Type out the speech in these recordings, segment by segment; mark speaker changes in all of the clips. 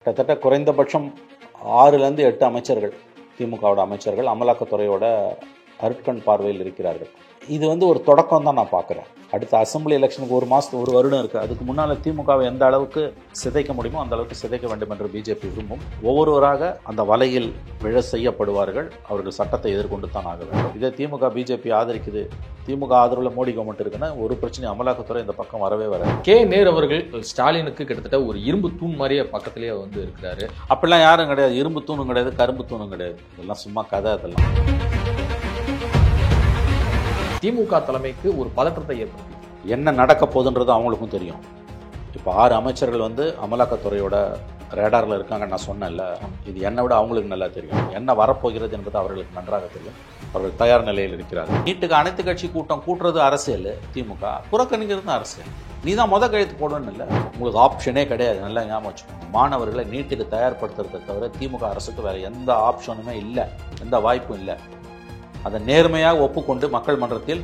Speaker 1: கிட்டத்தட்ட குறைந்தபட்சம் 6லேருந்து 8 அமைச்சர்கள், திமுகவோட அமைச்சர்கள் அமலாக்கத்துறையோட அருட்கண் பார்வையில் இருக்கிறார்கள். இது ஒரு தொடக்கம் தான் நான் பார்க்குறேன். அடுத்த அசெம்பிளி எலெக்ஷனுக்கு ஒரு வருடம் இருக்குது. அதுக்கு முன்னால் திமுகவை எந்த அளவுக்கு சிதைக்க முடியுமோ அந்த அளவுக்கு சிதைக்க வேண்டும் என்று பிஜேபி விரும்பும். ஒவ்வொருவராக அந்த வலையில் விழ செய்யப்படுவார்கள். அவர்கள் சட்டத்தை எதிர்கொண்டு தான் ஆக வேண்டும். இதே திமுக பிஜேபி ஆதரிக்குது, திமுக ஆதரவுல மோடி கவர்மெண்ட் இருக்குன்னா ஒரு பிரச்சனை அமலாக்கத்துறை இந்த பக்கம் வரவே வராது.
Speaker 2: கே நேரு அவர்கள் ஸ்டாலினுக்கு கிட்டத்தட்ட ஒரு இரும்பு தூண் மாதிரியே பக்கத்திலேயே இருக்கிறாரு.
Speaker 1: அப்படிலாம் யாரும் கிடையாது. இரும்பு தூணும் கிடையாது, கரும்பு தூணும் கிடையாது. இதெல்லாம் சும்மா கதை. அதெல்லாம்
Speaker 2: திமுக தலைமைக்கு ஒரு பதற்றத்தை ஏற்படுத்தி
Speaker 1: என்ன நடக்க போகுதுன்றது அவங்களுக்கும் தெரியும். இப்போ 6 அமைச்சர்கள் அமலாக்கத்துறையோட ரேடாரில் இருக்காங்க. நான் சொன்னேன்ல, இது என்னை விட அவங்களுக்கு நல்லா தெரியும். என்ன வரப்போகிறது என்பது அவர்களுக்கு நன்றாக தெரியும். அவர்கள் தயார் நிலையில் இருக்கிறார்கள். நீட்டுக்கு அனைத்து கட்சி கூட்டம் கூட்டுறது அரசியல், திமுக புறக்கணிக்கிறது அரசியல். நீ தான் கையெழுத்து போடணும்னு இல்லை, உங்களுக்கு ஆப்ஷனே கிடையாது. நல்லா ஞாபகம் வச்சுக்கோங்க. மாணவர்களை நீட்டுக்கு தயார்படுத்துறதை தவிர திமுக அரசுக்கு வேறு எந்த ஆப்ஷனுமே இல்லை, எந்த வாய்ப்பும் இல்லை. அதை நேர்மையாக ஒப்புக்கொண்டு மக்கள் மன்றத்தில்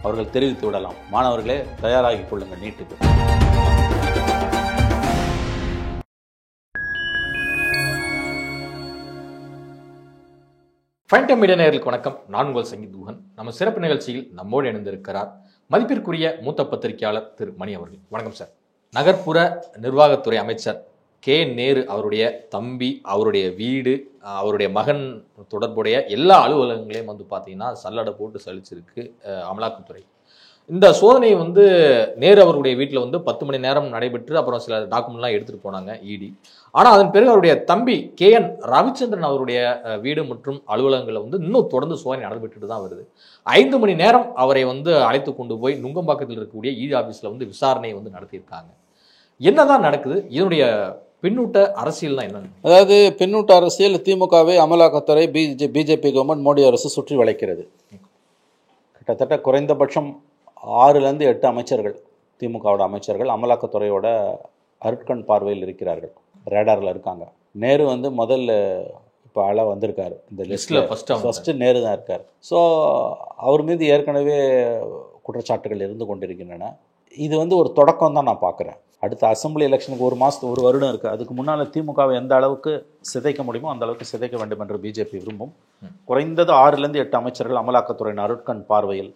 Speaker 1: அவர்கள் தெரிவித்து விடலாம். மாணவர்களே தயாராகி கொள்ளுங்கள் நீட்டுக்கு.
Speaker 2: ஃபைன் டைம் மீடியா நேயர்களுக்கு வணக்கம். நான் உங்கள் சங்கீத் குஹன். நம்ம சிறப்பு நிகழ்ச்சியில் நம்மோடு இணைந்திருக்கிறார் மதிப்பிற்குரிய மூத்த பத்திரிகையாளர் திரு மணி அவர்கள். வணக்கம் சார். நகர்ப்புற நிர்வாகத்துறை அமைச்சர் கே நேரு அவருடைய தம்பி, அவருடைய வீடு, அவருடைய மகன் தொடர்புடைய எல்லா அலுவலகங்களையும் பார்த்தீங்கன்னா சல்லடை போட்டு சலிச்சிருக்கு அமலாக்கத்துறை. இந்த சோதனை நேரு அவருடைய வீட்டில் 10 மணி நேரம் நடைபெற்று அப்புறம் சில டாக்குமெண்ட்லாம் எடுத்துகிட்டு போனாங்க இடி. ஆனால் அதன் பிறகு அவருடைய தம்பி KN ரவிச்சந்திரன் அவருடைய வீடு மற்றும் அலுவலகங்களில் இன்னும் தொடர்ந்து சோதனை நடைபெற்றுட்டு தான் வருது. 5 மணி நேரம் அவரை அழைத்து கொண்டு போய் நுங்கம்பாக்கத்தில் இருக்கக்கூடிய இடி ஆஃபீஸில் விசாரணை நடத்தியிருக்காங்க. என்னதான் நடக்குது? இதனுடைய பின்னூட்ட அரசியல் தான் என்ன?
Speaker 1: அதாவது பின்னூட்ட அரசியல், திமுகவை அமலாக்கத்துறை பிஜேபி கவர்மெண்ட் மோடி அரசு சுற்றி வளைக்கிறது. கிட்டத்தட்ட குறைந்தபட்சம் 6லேருந்து 8 அமைச்சர்கள், திமுகவோட அமைச்சர்கள் அமலாக்கத்துறையோட அருட்கண் பார்வையில் இருக்கிறார்கள், ரேடாரில் இருக்காங்க. நேரு முதல்ல இப்போ வந்திருக்காரு இந்த லிஸ்ட்டில். ஃபஸ்ட்டு நேரு தான் இருக்கார். ஸோ அவர் மீது ஏற்கனவே குற்றச்சாட்டுகள் இருந்து கொண்டிருக்கின்றன. இது ஒரு தொடக்கம் தான் நான் பார்க்குறேன். அடுத்த அசெம்பிளி எலெக்ஷனுக்கு ஒரு வருடம் இருக்குது. அதுக்கு முன்னால் திமுகவை எந்த அளவுக்கு சிதைக்க முடியுமோ அந்த அளவுக்கு சிதைக்க வேண்டும் என்று பிஜேபி விரும்பும். குறைந்தது 6லேருந்து 8 அமைச்சர்கள் அமலாக்கத்துறையின் அருட்கண் பார்வையில்,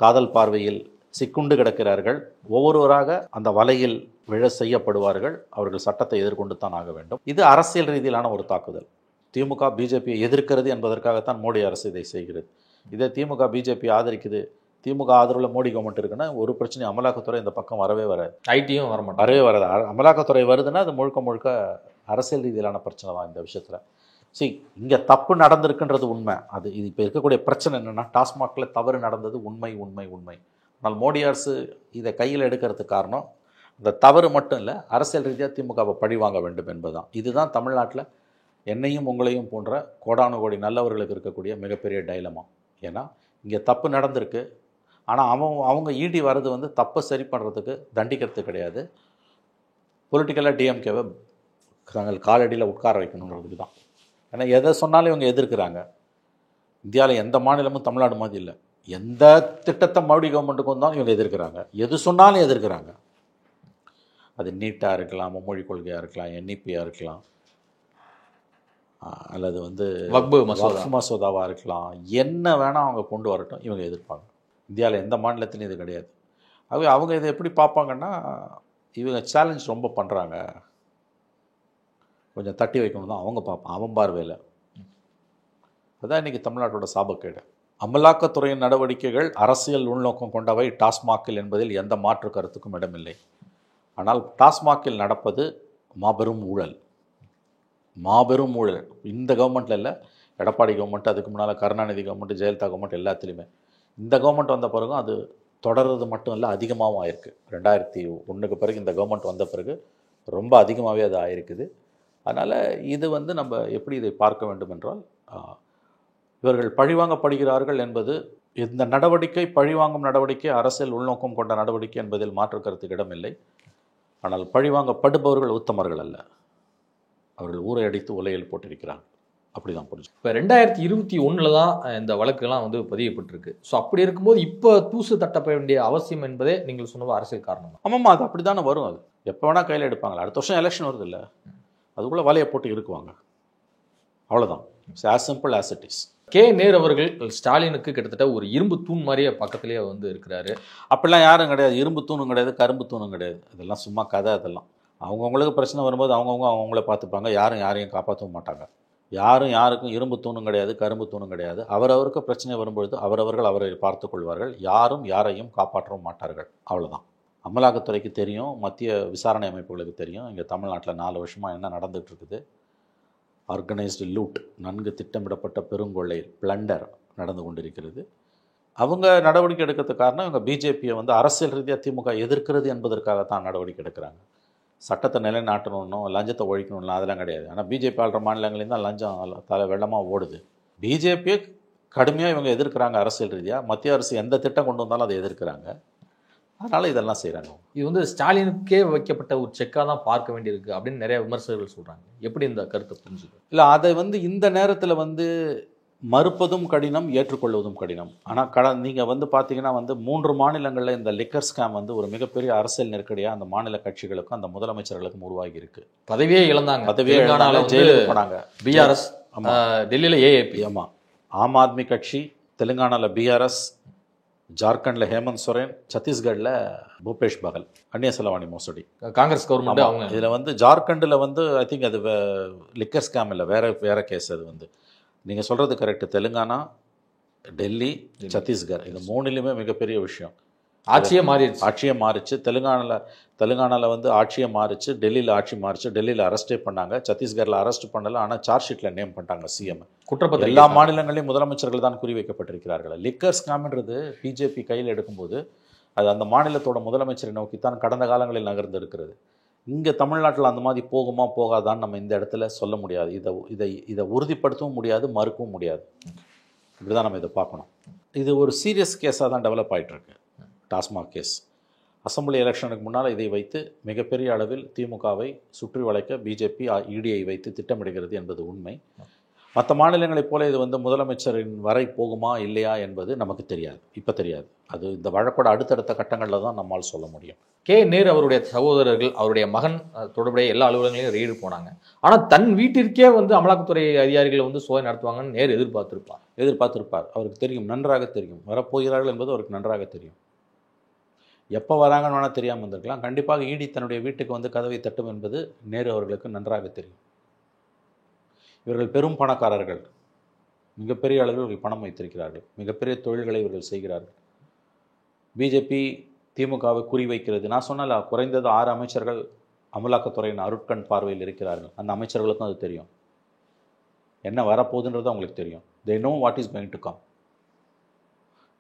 Speaker 1: காதல் பார்வையில் சிக்குண்டு கிடக்கிறார்கள். ஒவ்வொருவராக அந்த வலையில் விழ செய்யப்படுவார்கள். அவர்கள் சட்டத்தை எதிர்கொண்டு தான் ஆக வேண்டும். இது அரசியல் ரீதியிலான ஒரு தாக்குதல். திமுக பிஜேபியை எதிர்க்கிறது என்பதற்காகத்தான் மோடி அரசு இதை செய்கிறது. இதே திமுக பிஜேபி ஆதரிக்குது, திமுக ஆதரவில் மோடி கவர்மெண்ட் இருக்குன்னா ஒரு பிரச்சனை அமலாக்கத்துறை இந்த பக்கம் வரவே வராது.
Speaker 2: ஐடியும்
Speaker 1: வரவே வராது. அமலாக்கத்துறை வருதுன்னா அது முழுக்க அரசியல் ரீதியிலான பிரச்சனை தான் இந்த விஷயத்தில். இங்கே தப்பு நடந்திருக்குன்றது உண்மை. இது இப்போ இருக்கக்கூடிய பிரச்சனை என்னென்னா, டாஸ்மாகில் தவறு நடந்தது உண்மை. ஆனால் மோடி அரசு இதை கையில் எடுக்கிறதுக்கு காரணம் இந்த தவறு மட்டும் இல்லை, அரசியல் ரீதியாக திமுகவை பழி வாங்க வேண்டும் என்பதுதான். இதுதான் தமிழ்நாட்டில் என்னையும் உங்களையும் போன்ற கோடானு கோடி நல்லவர்களுக்கு இருக்கக்கூடிய மிகப்பெரிய டைலமா. ஏன்னா இங்கே தப்பு நடந்திருக்கு, ஆனால் அவங்க ஈடி வர்றது தப்பை சரி பண்ணுறதுக்கு, தண்டிக்கிறதுக்கு கிடையாது. பொலிட்டிக்கலாக டிஎம்கேவை நாங்கள் காலடியில் உட்கார வைக்கணுன்றதுக்கு தான். ஏன்னா எதை சொன்னாலும் இவங்க எதிர்க்கிறாங்க. இந்தியாவில் எந்த மாநிலமும் தமிழ்நாடு மாதிரி இல்லை. எந்த திட்டத்தை மோடி கவர்மெண்ட்டுக்கு வந்தாலும் இவங்க எதிர்க்கிறாங்க. எது சொன்னாலும் எதிர்க்கிறாங்க. அது நீட்டாக இருக்கலாம், மும்மொழி கொள்கையாக இருக்கலாம், என்இபியாக இருக்கலாம், அல்லது
Speaker 2: வக்பு
Speaker 1: மசோதாவாக இருக்கலாம். என்ன வேணால் அவங்க கொண்டு வரட்டும், இவங்க எதிர்ப்பாங்க. இந்தியாவில் எந்த மாநிலத்திலையும் இது கிடையாது. அவங்க இதை எப்படி பார்ப்பாங்கன்னா, இவங்க சேலஞ்ச் ரொம்ப பண்ணுறாங்க, கொஞ்சம் தட்டி வைக்கணும் தான் அவங்க பார்ப்பான் அவன் பார்வையில். அதுதான் இன்றைக்கி தமிழ்நாட்டோட சாபக்கேடு. அமலாக்கத்துறையின் நடவடிக்கைகள் அரசியல் உள்நோக்கம் கொண்டவை டாஸ்மாகில் என்பதில் எந்த மாற்று கருத்துக்கும் இடமில்லை. ஆனால் டாஸ்மாகில் நடப்பது மாபெரும் ஊழல். இந்த கவர்மெண்ட்டில் இல்லை, எடப்பாடி கவர்மெண்ட், அதுக்கு முன்னால் கருணாநிதி கவர்மெண்ட், ஜெயலலிதா கவர்மெண்ட், எல்லாத்துலேயுமே. இந்த கவர்மெண்ட் வந்த பிறகும் அது தொடர்றது மட்டும் இல்லை, அதிகமாகவும் ஆயிருக்கு. 2001 பிறகு இந்த கவர்மெண்ட் வந்த பிறகு ரொம்ப அதிகமாகவே அது ஆயிருக்குது. அதனால் இது நம்ம எப்படி இதை பார்க்க வேண்டும் என்றால், இவர்கள் பழிவாங்கப்படுகிறார்கள் என்பது, இந்த நடவடிக்கை பழிவாங்கும் நடவடிக்கை, அரசியல் உள்நோக்கம் கொண்ட நடவடிக்கை என்பதில் மாற்று கருத்துக்கு இடமில்லை. ஆனால் பழிவாங்கப்படுபவர்கள் உத்தமர்கள் அல்ல, அவர்கள் ஊரை அடித்து உலையில் போட்டிருக்கிறார்கள். அப்படி தான் புரிஞ்சு.
Speaker 2: இப்போ 2021 தான் இந்த வழக்குலாம் பதியப்பட்டிருக்கு. ஸோ அப்படி இருக்கும்போது இப்போ தூசு தட்டப்பட வேண்டிய அவசியம் என்பதே நீங்கள் சொன்ன அரசியல் காரணம்.
Speaker 1: ஆமாம்மா, அது அப்படி தானே வரும். அது எப்போ வேணால் கையில் எடுப்பாங்களா? அடுத்த வருஷம் எலெக்ஷன் வருது இல்லை, அதுக்குள்ளே வலையை போட்டு இருக்குவாங்க. அவ்வளோதான். It's as simple as it is.
Speaker 2: K Nehru அவர்கள் ஸ்டாலினுக்கு கிட்டத்தட்ட ஒரு இரும்பு தூண் மாதிரியே பக்கத்திலேயே வந்து இருக்கிறாரு.
Speaker 1: அப்படிலாம் யாரும் கிடையாது. இரும்பு தூணும் கிடையாது, கரும்பு தூணும் கிடையாது. அதெல்லாம் சும்மா கதை. அதெல்லாம் அவங்கவுங்களுக்கு பிரச்சனை வரும்போது அவங்கள பார்த்துப்பாங்க. யாரும் யாரையும் காப்பாற்றவும் மாட்டாங்க. யாரும் யாருக்கும் இரும்பு தூணும் கிடையாது, கரும்பு தூணும் கிடையாது. அவரவருக்கு பிரச்சனை வரும்பொழுது அவரவர்கள் அவரை பார்த்து கொள்வார்கள். யாரும் யாரையும் காப்பாற்றவும் மாட்டார்கள். அவ்வளோதான். அமலாக்கத்துறைக்கு தெரியும், மத்திய விசாரணை அமைப்புகளுக்கு தெரியும், இங்கே தமிழ்நாட்டில் 4 வருஷமாக என்ன நடந்துகிட்டு இருக்குது. ஆர்கனைஸ்டு லூட், நன்கு திட்டமிடப்பட்ட பெருங்கொள்ளை, பிளண்டர் நடந்து கொண்டிருக்கிறது. அவங்க நடவடிக்கை எடுக்கிறதுக்கு காரணம் இவங்க பிஜேபியை வந்து அரசியல் ரீதியாக திமுக எதிர்க்கிறது என்பதற்காகத்தான் நடவடிக்கை எடுக்கிறாங்க. சட்டத்தை நிலைநாட்டணும், லஞ்சத்தை ஒழிக்கணும்லாம் அதெல்லாம் கிடையாது. ஆனால் பிஜேபி ஆள்ற மாநிலங்களையும் தான் லஞ்சம் தலை வெள்ளமாக ஓடுது. பிஜேபியை கடுமையாக இவங்க எதிர்க்கிறாங்க அரசியல் ரீதியாக. மத்திய அரசு எந்த திட்டம் கொண்டு வந்தாலும் அதை எதிர்க்கிறாங்க. அதனால் இதெல்லாம் செய்கிறாங்க.
Speaker 2: இது வந்து ஸ்டாலினுக்கே வைக்கப்பட்ட ஒரு செக்காக தான் பார்க்க வேண்டியிருக்கு அப்படின்னு நிறைய விமர்சகர்கள் சொல்கிறாங்க. எப்படி இந்த கருத்தை புரிஞ்சுது?
Speaker 1: இல்லை, அதை வந்து இந்த நேரத்தில் வந்து மறுப்பதும் கடினம், ஏற்றுக்கொள்வதும் கடினம். ஆனால் நீங்கள் வந்து பார்த்தீங்கன்னா வந்து 3 மாநிலங்களில் இந்த லிக்கர் ஸ்கேம் வந்து ஒரு மிகப்பெரிய அரசியல் நெருக்கடியாக அந்த மாநில கட்சிகளுக்கும் அந்த முதலமைச்சர்களுக்கும் உருவாகி இருக்கு.
Speaker 2: பதவியே இழந்தாங்க.
Speaker 1: பதவியே ஜெயிலுக்கு போனாங்க.
Speaker 2: பிஆர்எஸ், டெல்லியில் ஏஏபி.
Speaker 1: ஆமாம், ஆம் ஆத்மி கட்சி, தெலுங்கானாவில் பிஆர்எஸ், ஜார்க்கண்டில் ஹேமந்த் சோரன், சத்தீஸ்கரில் பூபேஷ் பகல், அந்நிய செலவாணி மோசடி,
Speaker 2: காங்கிரஸ் கவர்மெண்ட். அவங்க
Speaker 1: இதில் வந்து ஜார்க்கண்டில் வந்து ஐ திங்க் அது லிக்கர் ஸ்கேம் இல்லை, வேற கேஸ். அது வந்து நீங்கள் சொல்கிறது கரெக்டு. தெலுங்கானா, டெல்லி, சத்தீஸ்கர், இது 3லையுமே மிகப்பெரிய விஷயம். ஆட்சியே மாறிச்சு. தெலுங்கானாவில் வந்து ஆட்சியை மாறிச்சு, டெல்லியில் ஆட்சி மாறிச்சு. டெல்லியில் அரெஸ்டே பண்ணாங்க, சத்தீஸ்கரில் அரெஸ்ட் பண்ணலை. ஆனால் சார்ஜ் ஷீட்டில் நேம் பண்ணிட்டாங்க சிஎம். குற்றப்பத்திரிகை எல்லா மாநிலங்களையும் முதலமைச்சர்கள் தான் குறிவைக்கப்பட்டிருக்கிறார்கள். லிக்கர் ஸ்கேம்ன்றது பிஜேபி கையில் எடுக்கும்போது அது அந்த மாநிலத்தோட முதலமைச்சரை நோக்கித்தான் கடந்த காலங்களில் நகர்ந்து இருக்கிறது. இங்கே தமிழ்நாட்டில் அந்த மாதிரி போகுமா போகாதான்னு நம்ம இந்த இடத்துல சொல்ல முடியாது. இதை உறுதிப்படுத்தவும் முடியாது, மறுக்கவும் முடியாது. இப்படி தான் நம்ம இதை பார்க்கணும். இது ஒரு சீரியஸ் கேஸாக தான் டெவலப் ஆகிட்டுருக்கு. டாஸ்மாக் கேஸ் அசம்பிளி எலெக்ஷனுக்கு முன்னால் இதை வைத்து மிகப்பெரிய அளவில் திமுகவை சுற்றி வளைக்க பிஜேபி இடியை வைத்து திட்டமிடுகிறது என்பது உண்மை. மற்ற மாநிலங்களைப் போல இது வந்து முதலமைச்சரின் வரை போகுமா இல்லையா என்பது நமக்கு தெரியாது, இப்போ தெரியாது. அது இந்த வழக்கோட அடுத்தடுத்த கட்டங்களில் தான் நம்மால் சொல்ல முடியும்.
Speaker 2: கே நேரு அவருடைய சகோதரர்கள், அவருடைய மகன் தொடர்புடைய எல்லா அலுவலகங்களையும் ரெய்டு போனாங்க. ஆனால் தன் வீட்டிற்கே வந்து அமலாக்கத்துறை அதிகாரிகள் வந்து சோதனை நடத்துவாங்கன்னு நேரு எதிர்பார்த்திருப்பார். அவருக்கு தெரியும், நன்றாக தெரியும், வரப்போகிறார்கள் என்பது அவருக்கு நன்றாக தெரியும். எப்போ வராங்கன்னு வேணால் தெரியாமல் இருந்திருக்கலாம். கண்டிப்பாக இடி தன்னுடைய வீட்டுக்கு வந்து கதவை தட்டும் என்பது நேரு அவர்களுக்கு நன்றாக தெரியும். இவர்கள் பெரும் பணக்காரர்கள், மிகப்பெரிய அளவில் இவர்கள் பணம் வைத்திருக்கிறார்கள், மிகப்பெரிய தொழில்களை இவர்கள் செய்கிறார்கள். பிஜேபி திமுகவை குறிவைக்கிறது. நான் சொன்னல, குறைந்தது 6 அமைச்சர்கள் அமலாக்கத்துறையின் அருட்கண் பார்வையில் இருக்கிறார்கள். அந்த அமைச்சர்களுக்கும் அது தெரியும், என்ன வரப்போகுதுன்றது அவங்களுக்கு தெரியும். They know what is going to come.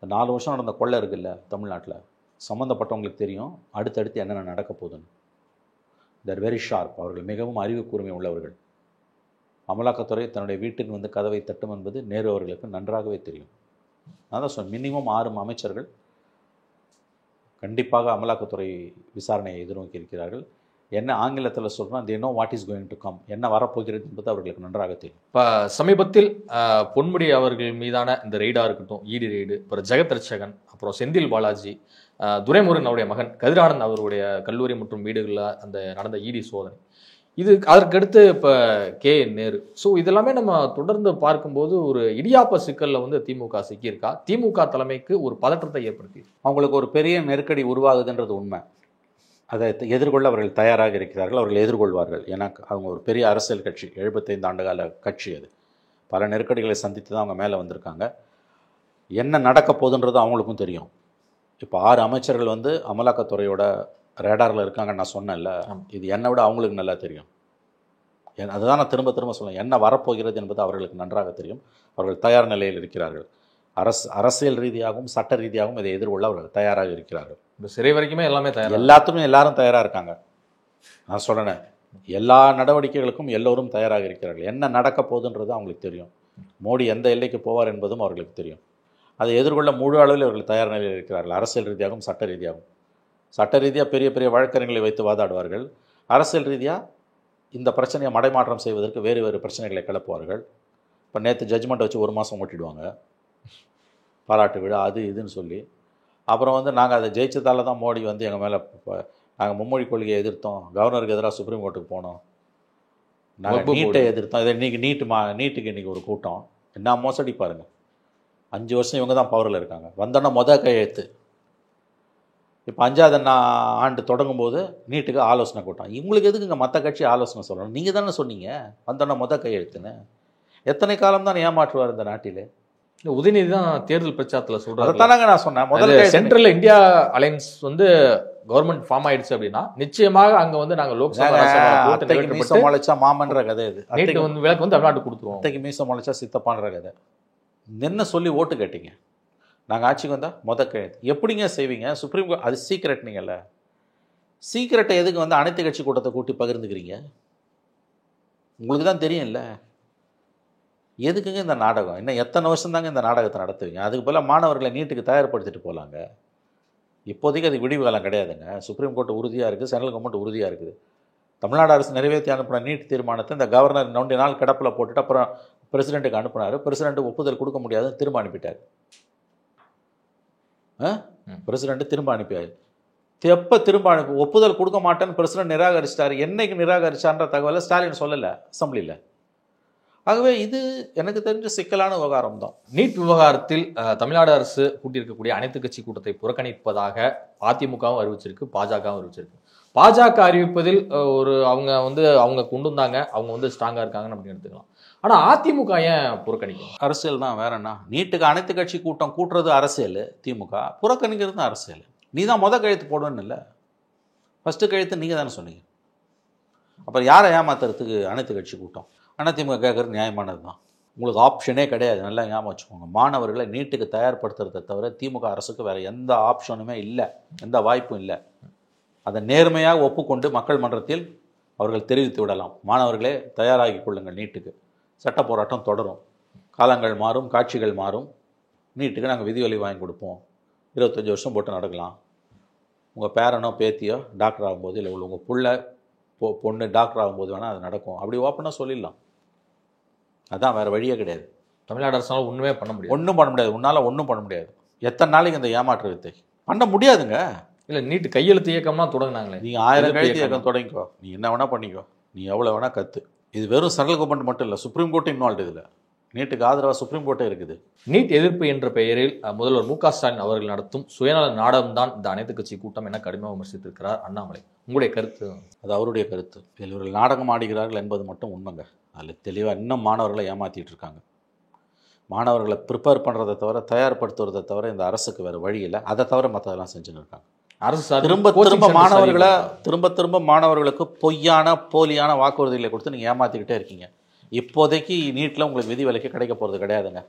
Speaker 2: 4 வருஷம் நடந்த கொள்ளை இருக்குல்ல தமிழ்நாட்டில், சம்மந்தப்பட்டவங்களுக்கு தெரியும் அடுத்தடுத்து என்னென்ன நடக்க போகுதுன்னு. தேர் வெரி ஷார்ப். அவர்கள் மிகவும் அறிவு கூர்மை உள்ளவர்கள். அமலாக்கத்துறை தன்னுடைய வீட்டின் வந்து கதவை தட்டும் என்பது நேரு அவர்களுக்கு நன்றாகவே தெரியும். அதான் சொன்ன, மினிமம் 6 அமைச்சர்கள் கண்டிப்பாக அமலாக்கத்துறை விசாரணையை எதிர்நோக்கி இருக்கிறார்கள். என்ன ஆங்கிலத்தில் சொல்கிறோம், they know what is going to come, என்ன வரப்போகிறது என்பது அவர்களுக்கு நன்றாக தெரியும். இப்போ சமீபத்தில் பொன்முடி அவர்கள் மீதான இந்த ரெய்டாக இருக்கட்டும், இடி ரெய்டு, அப்புறம் ஜெகத் ரட்சகன், அப்புறம் செந்தில் பாலாஜி, துரைமுருகன் அவருடைய மகன் கதிரானந்த் அவருடைய கல்லூரி மற்றும் வீடுகளில் அந்த நடந்த இடி சோதனை, இது அதற்கடுத்து இப்போ கே நேரு. ஸோ இதெல்லாமே நம்ம தொடர்ந்து பார்க்கும்போது ஒரு இடியாப்ப சிக்கலில் வந்து திமுக சிக்கியிருக்கா. திமுக தலைமைக்கு ஒரு பதற்றத்தை ஏற்படுத்தி
Speaker 1: அவங்களுக்கு ஒரு பெரிய நெருக்கடி உருவாகுதுன்றது உண்மை. அதை எதிர்கொள்ள அவர்கள் தயாராக இருக்கிறார்கள், அவர்கள் எதிர்கொள்வார்கள். ஏன்னா அவங்க ஒரு பெரிய அரசியல் கட்சி, 75 ஆண்டுகால கட்சி. அது பல நெருக்கடிகளை சந்தித்து தான் அவங்க மேலே வந்திருக்காங்க. என்ன நடக்க போகுதுன்றது அவங்களுக்கும் தெரியும். இப்போ 6 அமைச்சர்கள் வந்து அமலாக்கத்துறையோட ரேடாரில் இருக்காங்க நான் சொன்னேன்ல, இது என்னை விட அவங்களுக்கு நல்லா தெரியும். அதுதான் நான் திரும்ப சொல்லுவேன், என்ன வரப்போகிறது என்பது அவர்களுக்கு நன்றாக தெரியும். அவர்கள் தயார் நிலையில் இருக்கிறார்கள். அரசியல் ரீதியாகவும் சட்ட ரீதியாகவும் இதை எதிர்கொள்ள அவர்கள் தயாராக இருக்கிறார்கள்.
Speaker 2: இந்த சிறை வரைக்குமே எல்லாமே தயார்,
Speaker 1: எல்லாத்துக்கும் எல்லாரும் தயாராக இருக்காங்க. நான் சொல்கிறேன், எல்லா நடவடிக்கைகளுக்கும் எல்லோரும் தயாராக இருக்கிறார்கள். என்ன நடக்க போகுதுன்றது அவங்களுக்கு தெரியும். மோடி எந்த எல்லைக்கு போவார் என்பதும் அவர்களுக்கு தெரியும். அதை எதிர்கொள்ள முழு அளவில் அவர்கள் தயார் நிலையில் இருக்கிறார்கள், அரசியல் ரீதியாகவும் சட்ட ரீதியாகவும். சட்ட ரீதியாக பெரிய பெரிய வழக்கறிஞர்களை வைத்து வாதாடுவார்கள். அரசியல் ரீதியாக இந்த பிரச்சனையை மடைமாற்றம் செய்வதற்கு வேறு வேறு பிரச்சனைகளை கிளப்புவார்கள். இப்போ நேற்று ஜட்ஜ்மெண்ட்டை வச்சு 1 மாதம் ஓட்டிடுவாங்க, பாராட்டு விழா அது இதுன்னு சொல்லி. அப்புறம் வந்து நாங்கள் அதை ஜெயிச்சதால தான் மோடி வந்து எங்கள் மேலே நாங்கள் மும்மொழி கொள்கையை எதிர்த்தோம், கவர்னருக்கு எதிராக சுப்ரீம் கோர்ட்டுக்கு போனோம், நாங்கள் நீட்டை எதிர்த்தோம். இதை இன்றைக்கி நீட்டுக்கு இன்றைக்கி ஒரு கூட்டம், என்ன மோசடி பாருங்கள். 5 வருஷம் இவங்க தான் பவரில் இருக்காங்க. வந்தோன்னா கையெழுத்து. இப்போ 5வது ஆண்டு தொடங்கும் போது நீட்டுக்கு ஆலோசனை கூட்டம். இவங்களுக்கு எதுக்குங்க மற்ற கட்சி ஆலோசனை சொல்லணும்? நீங்கள் தானே சொன்னீங்க வந்தோன்னா கையெழுத்துன்னு. எத்தனை காலம் தான் ஏமாற்றுவார் இந்த நாட்டில்?
Speaker 2: உதயநிதி தான் தேர்தல் பிரச்சாரத்தில் சொல்றாரு.
Speaker 1: அதானங்க நான் சொன்னேன். முதல்ல
Speaker 2: சென்ட்ரல் இந்தியா அலையன்ஸ் வந்து கவர்மெண்ட் ஃபார்ம் ஆயிடுச்சு அப்படின்னா நிச்சயமாக அங்க வந்து நாங்க லோக்சபா
Speaker 1: மீசம் முளைச்சா மாமன்ற கதை. இது
Speaker 2: நீட்டு வந்து விளக்கு வந்து தமிழ்நாட்டு கொடுத்துருவோம்.
Speaker 1: அத்தைக்கு மீசம் முளைச்சா சித்தப்பான்ற கதை. என்ன சொல்லி ஓட்டு கேட்டீங்க? நாங்கள் ஆட்சிக்கு வந்தால் கையெழுத்து. எப்படிங்க செய்வீங்க? சுப்ரீம் கோர்ட் அது சீக்ரெட். நீங்கள்ல சீக்ரெட்டை எதுக்கு வந்து அனைத்து கட்சி கூட்டத்தை கூட்டி பகிர்ந்துக்கிறீங்க? உங்களுக்கு தான் தெரியும்ல. எதுக்குங்க இந்த நாடகம்? இன்னும் எத்தனை வருஷம் தாங்க இந்த நாடகத்தை நடத்துவீங்க? அதுக்கு போல் மாணவர்களை நீட்டுக்கு தயார்படுத்திட்டு போகலாங்க. இப்போதைக்கு அது விடிவு காலம் கிடையாதுங்க. சுப்ரீம் கோர்ட் உறுதியாக இருக்குது, சென்ட்ரல் கவர்மெண்ட் உறுதியாக இருக்குது. தமிழ்நாடு அரசு நிறைவேற்றி அனுப்பின நீட் தீர்மானத்தை இந்த கவர்னர் 2 நாள் கிடப்பில் போட்டுட்டு அப்புறம் பிரசிடெண்ட்டுக்கு அனுப்புனார். பிரசிடெண்ட் ஒப்புதல் கொடுக்க முடியாதுன்னு திரும்ப அனுப்பிட்டார். பிரசிடெண்ட் திரும்ப அனுப்பியார். எப்போ திரும்ப ஒப்புதல் கொடுக்க மாட்டேன்னு பிரசிடெண்ட் நிராகரிச்சிட்டார். என்னைக்கு நிராகரிச்சான்ற தகவலை ஸ்டாலின் சொல்லலை அசம்பிளியில். ஆகவே இது எனக்கு தெரிஞ்ச சிக்கலான விவகாரம் தான்.
Speaker 2: நீட் விவகாரத்தில் தமிழ்நாடு அரசு கூட்டியிருக்கக்கூடிய அனைத்து கட்சி கூட்டத்தை புறக்கணிப்பதாக அதிமுகவும் அறிவிச்சிருக்கு, பாஜகவும் அறிவிச்சிருக்கு. பாஜக அறிவிப்பதில் ஒரு அவங்க கொண்டு வந்தாங்க, அவங்க வந்து ஸ்ட்ராங்காக இருக்காங்கன்னு அப்படின்னு எடுத்துக்கலாம். ஆனால் அதிமுக ஏன் புறக்கணிக்கும்?
Speaker 1: அரசியல் தான், வேற என்ன? நீட்டுக்கு அனைத்து கட்சி கூட்டம் கூட்டுறது அரசியல், திமுக புறக்கணிக்கிறது தான் அரசியல். நீ தான் கையெழுத்து போடுவேன்னு இல்லை, ஃபஸ்ட்டு கையெழுத்து நீங்கள் தானே சொன்னீங்க. அப்புறம் யாரை ஏமாத்துறதுக்கு அனைத்து கட்சி கூட்டம்? அதிமுக கேட்குறது நியாயமானது தான். உங்களுக்கு ஆப்ஷனே கிடையாது, நல்லா ஞாபகம் வச்சுக்கோங்க. மாணவர்களை நீட்டுக்கு தயார்படுத்துறதை தவிர திமுக அரசுக்கு வேறு எந்த ஆப்ஷனுமே இல்லை, எந்த வாய்ப்பும் இல்லை. அதை நேர்மையாக ஒப்புக்கொண்டு மக்கள் மன்றத்தில் அவர்கள் தெரிவித்து விடலாம். மாணவர்களே தயாராகி கொள்ளுங்கள், நீட்டுக்கு சட்ட போராட்டம் தொடரும், காலங்கள் மாறும், காட்சிகள் மாறும், நீட்டுக்கு நாங்கள் விதிவெளி வாங்கி கொடுப்போம், 25 வருஷம் போட்டு நடக்கலாம். உங்கள் பேரனோ பேத்தியோ டாக்டர் ஆகும்போது, இல்லை உங்கள் புள்ள பொண்ணு டாக்டர் ஆகும்போது வேணால் அது நடக்கும், அப்படி ஓப்பனாக சொல்லிடலாம். அதான், வேறு வழியே கிடையாது.
Speaker 2: தமிழ்நாடு அரசால் ஒன்றுமே பண்ண முடியாது,
Speaker 1: ஒன்றும் பண்ண முடியாது. உன்னால் ஒன்றும் பண்ண முடியாது. எத்தனை நாளைக்கு இந்த ஏமாற்று வித்தை பண்ண முடியாதுங்க.
Speaker 2: இல்லை, நீட்டு கையெழுத்து இயக்கம்லாம் தொடங்கினாங்களே,
Speaker 1: நீங்கள் 1000 கையெழுத்து இயக்கம் தொடங்கிக்கோ, நீ என்ன வேணால் பண்ணிக்கோ, நீ எவ்வளோ வேணால் கற்று. இது வெறும் சென்ட்ரல் கவர்மெண்ட் மட்டும் இல்லை, சுப்ரீம் கோர்ட்டும் இன்வால்வ் இதில். நீட்டுக்கு ஆதரவாக சுப்ரீம் கோர்ட்டே இருக்குது.
Speaker 2: நீட் எதிர்ப்பு என்ற பெயரில் முதல்வர் மு.க. ஸ்டாலின் அவர்கள் நடத்தும் சுயநல நாடகம்தான் இந்த அனைத்து கட்சி கூட்டம் என கடுமையாக விமர்சித்திருக்கிறார் அண்ணாமலை. உங்களுடைய கருத்து? அது
Speaker 1: அவருடைய கருத்து. இவர்கள் நாடகம் ஆடுகிறார்கள் என்பது மட்டும் உண்மைங்க. அதில் தெளிவாக இன்னும் மாணவர்களை ஏமாற்றிட்டு இருக்காங்க. மாணவர்களை ப்ரிப்பேர் பண்ணுறதை தவிர, தயார்படுத்துவதை தவிர இந்த அரசுக்கு வேறு வழி இல்லை. அதை தவிர மற்றதெல்லாம் செஞ்சுன்னு இருக்காங்க. அரசு திரும்ப மாணவர்களுக்கு பொய்யான போலியான வாக்குறுதிகளை கொடுத்து நீங்கள் ஏமாற்றிக்கிட்டே இருக்கீங்க. இப்போதைக்கு நீட்டில் உங்களுக்கு விதி விலக்கு கிடைக்க போகிறது கிடையாதுங்க.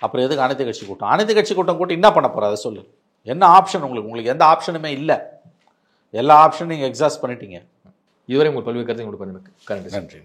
Speaker 1: அப்புறம் எதுக்கு அனைத்து கட்சி கூட்டம்? அனைத்து கட்சி கூட்டம் கூட்டி என்ன பண்ண போகிற? அதை சொல்லு. என்ன ஆப்ஷன் உங்களுக்கு எந்த ஆப்ஷனுமே இல்லை. எல்லா ஆப்ஷனும் நீங்கள் எக்ஸாஸ்ட் பண்ணிட்டீங்க.
Speaker 2: இதுவரை உங்கள் பல்வேறு கருத்தை உங்களுக்கு நன்றி.